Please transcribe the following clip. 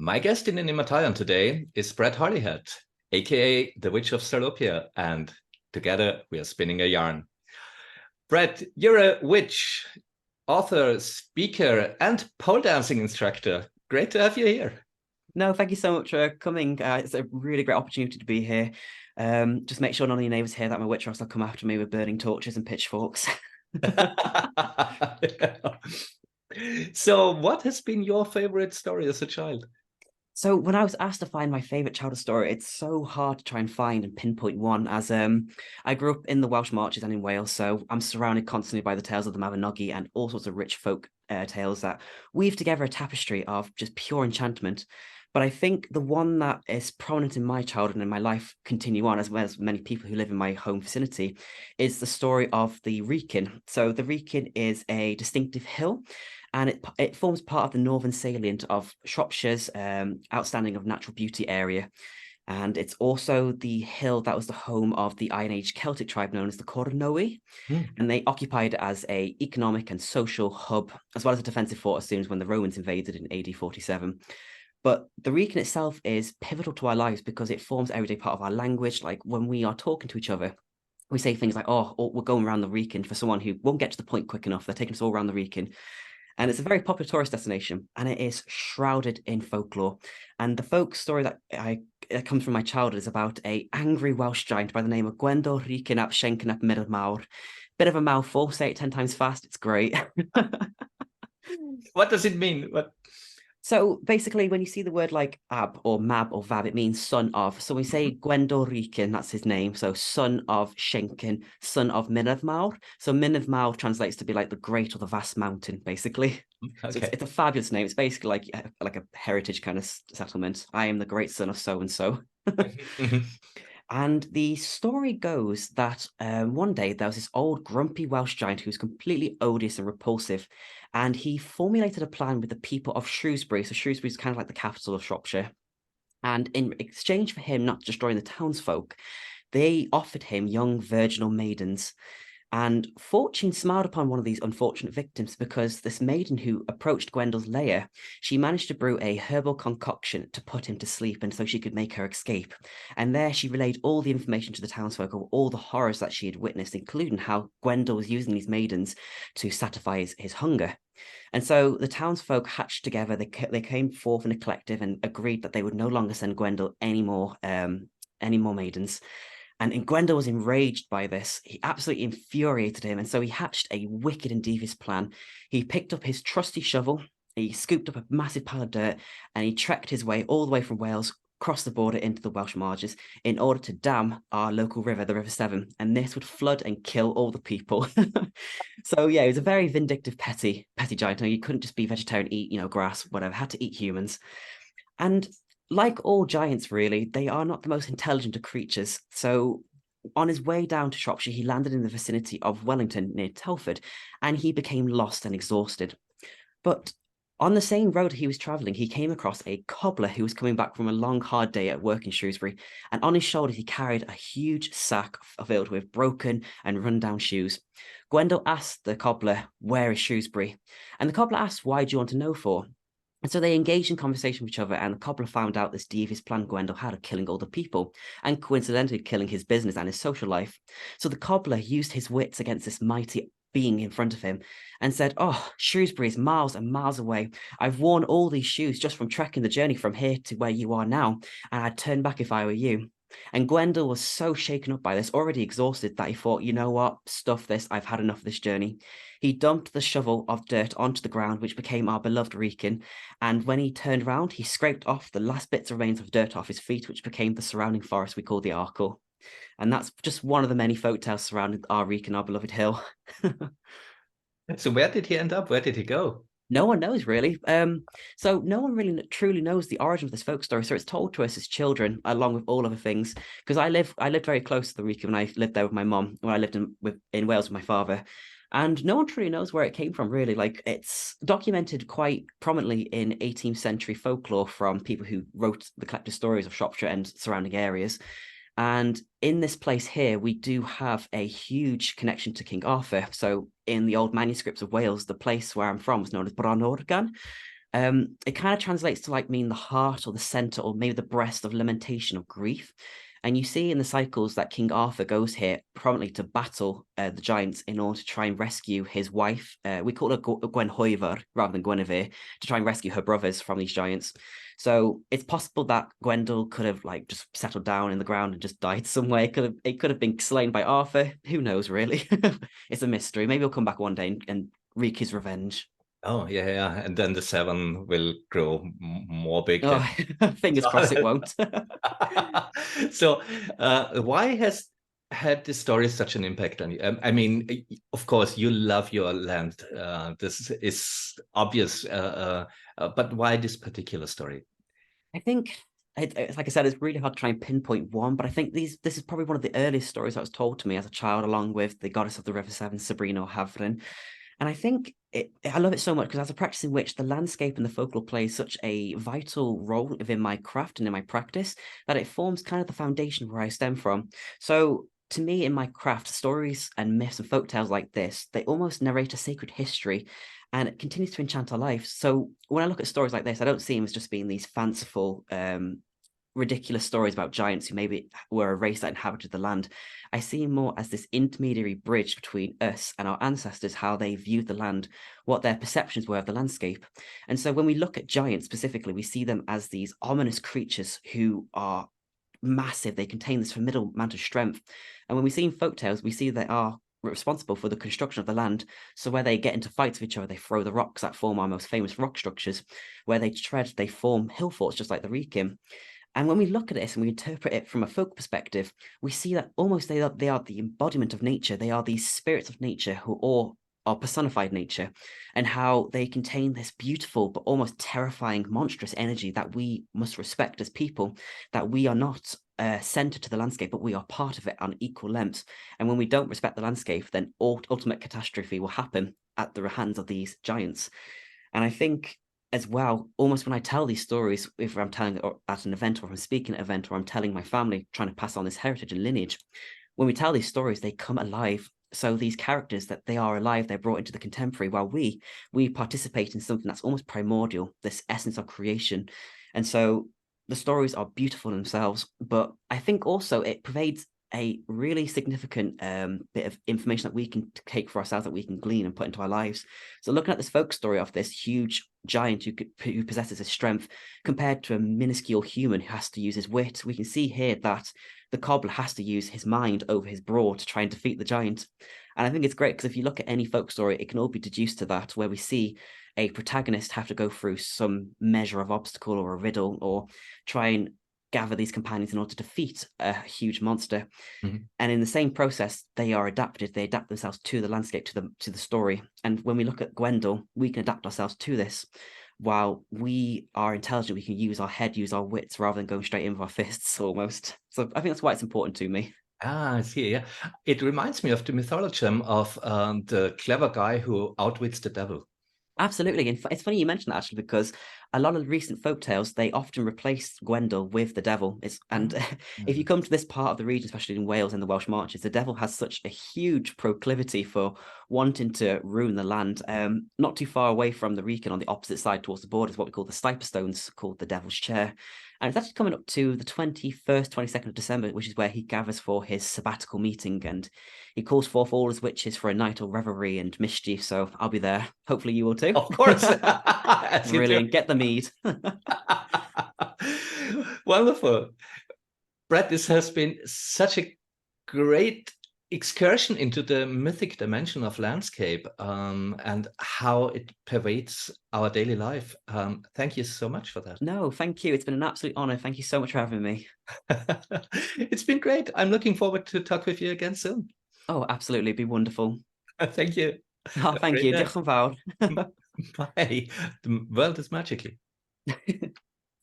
My guest in the Nimataion today is Brett Hollyhead, aka the Witch of Salopia, and together we are spinning a yarn. Brett, you're a witch, author, speaker, and pole dancing instructor. Great to have you here. No, thank you so much for coming. It's a really great opportunity to be here. Just make sure none of your neighbours hear that I'm a witch, or else they'll come after me with burning torches and pitchforks. So, what has been your favorite story as a child? So when I was asked to find my favourite childhood story, it's so hard to try and find and pinpoint one, as I grew up in the Welsh Marches and in Wales, so I'm surrounded constantly by the tales of the Mabinogi and all sorts of rich folk tales that weave together a tapestry of just pure enchantment. But I think the one that is prominent in my childhood and in my life continue on, as well as many people who live in my home vicinity, is the story of the Wrekin. So the Wrekin is a distinctive hill, and it forms part of the northern salient of Shropshire's outstanding of natural beauty area. And it's also the hill that was the home of the Iron Age Celtic tribe known as the Cordanoe. Hmm. And they occupied it as a economic and social hub, as well as a defensive fort as soon as when the Romans invaded in AD 47. But the Wrekin itself is pivotal to our lives because it forms everyday part of our language. Like when we are talking to each other, we say things like, oh, we're going around the Wrekin, for someone who won't get to the point quick enough. They're taking us all around the Wrekin. And it's a very popular tourist destination, and it is shrouded in folklore. And the folk story that comes from my childhood is about a angry Welsh giant by the name of Gwendol Rhys ap Shenkin ap Mynydd Mawr. Bit of a mouthful, say it 10 times fast, it's great. What does it mean? What? So basically, when you see the word like ab or mab or vab, it means son of. So we say Gwendol Rhys, that's his name. So son of Shenkin, son of Mynydd Mawr. So Mynydd Mawr translates to be like the great or the vast mountain, basically. So Okay. it's a fabulous name. It's basically like a heritage kind of settlement. I am the great son of so and so. And the story goes that one day there was this old grumpy Welsh giant who was completely odious and repulsive. And he formulated a plan with the people of Shrewsbury. So Shrewsbury is kind of like the capital of Shropshire. And in exchange for him not destroying the townsfolk, they offered him young virginal maidens. And fortune smiled upon one of these unfortunate victims because this maiden who approached Gwendol's lair, she managed to brew a herbal concoction to put him to sleep and so she could make her escape. And there she relayed all the information to the townsfolk of all the horrors that she had witnessed, including how Gwendol was using these maidens to satisfy his hunger. And so the townsfolk hatched together, they came forth in a collective and agreed that they would no longer send Gwendol any more maidens. And Gwendol was enraged by this. He absolutely infuriated him. And so he hatched a wicked and devious plan. He picked up his trusty shovel, he scooped up a massive pile of dirt, and he trekked his way all the way from Wales, across the border into the Welsh Marches, in order to dam our local river, the River Severn. And this would flood and kill all the people. So yeah, he was a very vindictive, petty giant. You couldn't just be vegetarian, eat, grass, whatever, had to eat humans. And like all giants, really, they are not the most intelligent of creatures. So on his way down to Shropshire, he landed in the vicinity of Wellington near Telford, and he became lost and exhausted. But on the same road he was traveling, he came across a cobbler who was coming back from a long, hard day at work in Shrewsbury. And on his shoulders, he carried a huge sack filled with broken and run-down shoes. Gwendol asked the cobbler, "Where is Shrewsbury?" And the cobbler asked, "Why do you want to know for?" And so they engaged in conversation with each other, and the cobbler found out this devious plan Gwendol had of killing all the people, and coincidentally killing his business and his social life. So the cobbler used his wits against this mighty being in front of him and said, "Oh, Shrewsbury is miles and miles away. I've worn all these shoes just from trekking the journey from here to where you are now, and I'd turn back if I were you." And Gwendol was so shaken up by this, already exhausted, that he thought, you know what, stuff this, I've had enough of this journey. He dumped the shovel of dirt onto the ground, which became our beloved Wrekin. And when he turned around, he scraped off the last bits of remains of dirt off his feet, which became the surrounding forest we call the Arkle. And that's just one of the many folk tales surrounding our Wrekin, our beloved hill. So where did he end up? Where did he go? No one knows really. So no one really truly knows the origin of this folk story. So it's told to us as children, along with all other things. Because I lived very close to the Wrekin when I lived there with my mum, when I lived in Wales with my father. And no one truly knows where it came from, really. Like it's documented quite prominently in 18th century folklore from people who wrote the collected stories of Shropshire and surrounding areas. And in this place here, we do have a huge connection to King Arthur. So in the old manuscripts of Wales, the place where I'm from was known as Bron Organ. It kind of translates to like mean the heart or the center or maybe the breast of lamentation of grief. And you see in the cycles that King Arthur goes here prominently to battle the giants in order to try and rescue his wife. We call her Gwenhwyvar rather than Guinevere, to try and rescue her brothers from these giants. So it's possible that Gwendol could have like just settled down in the ground and just died somewhere. It could have been slain by Arthur. Who knows, really? It's a mystery. Maybe he'll come back one day and wreak his revenge. Oh, yeah, yeah. And then the seven will grow more big Oh, than. fingers crossed it won't. So, why has had this story such an impact on you? I mean, of course, you love your land. This is obvious. But why this particular story? I think, like I said, it's really hard to try and pinpoint one, but I think this is probably one of the earliest stories that was told to me as a child, along with the Goddess of the River Severn, Sabrina or Havrin. And I think I love it so much because as a practice in which the landscape and the folklore plays such a vital role within my craft and in my practice that it forms kind of the foundation where I stem from. So to me, in my craft, stories and myths and folk tales like this, they almost narrate a sacred history and it continues to enchant our lives. So when I look at stories like this, I don't see them as just being these fanciful ridiculous stories about giants who maybe were a race that inhabited the land. I see him more as this intermediary bridge between us and our ancestors, how they viewed the land, what their perceptions were of the landscape. And so when we look at giants specifically, we see them as these ominous creatures who are massive. They contain this formidable amount of strength. And when we see in folktales, we see they are responsible for the construction of the land. So where they get into fights with each other, they throw the rocks that form our most famous rock structures. Where they tread, they form hill forts, just like the Wrekin. And when we look at this and we interpret it from a folk perspective, we see that almost they are the embodiment of nature. They are these spirits of nature who all are personified nature, and how they contain this beautiful but almost terrifying, monstrous energy that we must respect as people, that we are not centered to the landscape, but we are part of it on equal lengths. And when we don't respect the landscape, then ultimate catastrophe will happen at the hands of these giants. And I think as well, almost when I tell these stories, if I'm telling it at an event or if I'm speaking at an event or I'm telling my family, trying to pass on this heritage and lineage, when we tell these stories, they come alive. So these characters that they are alive, they're brought into the contemporary, while we participate in something that's almost primordial, this essence of creation. And so the stories are beautiful in themselves, but I think also it pervades a really significant bit of information that we can take for ourselves, that we can glean and put into our lives. So looking at this folk story of this huge giant who possesses his strength compared to a minuscule human who has to use his wit, we can see here that the cobbler has to use his mind over his brawn to try and defeat the giant. And I think it's great because if you look at any folk story, it can all be deduced to that, where we see a protagonist have to go through some measure of obstacle or a riddle or try and gather these companions in order to defeat a huge monster. Mm-hmm. And in the same process, they are adapted. They adapt themselves to the landscape, to the story. And when we look at Gwendol, we can adapt ourselves to this. While we are intelligent, we can use our head, use our wits, rather than going straight in with our fists almost. So I think that's why it's important to me. Ah, I see. Yeah, it reminds me of the mythology of the clever guy who outwits the devil. Absolutely. And it's funny you mentioned that actually, because a lot of recent folk tales, they often replace Gwendol with the devil. If you come to this part of the region, especially in Wales and the Welsh Marches, the devil has such a huge proclivity for wanting to ruin the land. Not too far away from the Wrekin on the opposite side towards the border is what we call the Stiper Stones, called the Devil's Chair. And it's actually coming up to the 21st, 22nd of December, which is where he gathers for his sabbatical meeting. And he calls forth all his witches for a night of revelry and mischief. So I'll be there. Hopefully you will too. Of course. Brilliant. Get the mead. Wonderful. Brett, this has been such a great excursion into the mythic dimension of landscape and how it pervades our daily life. Thank you so much for that. No, thank you. It's been an absolute honor. Thank you so much for having me. It's been great. I'm looking forward to talk with you again soon. Oh, absolutely. It'd be wonderful. Thank you. Oh, thank you. Diolch yn fawr. Bye. The world is magical.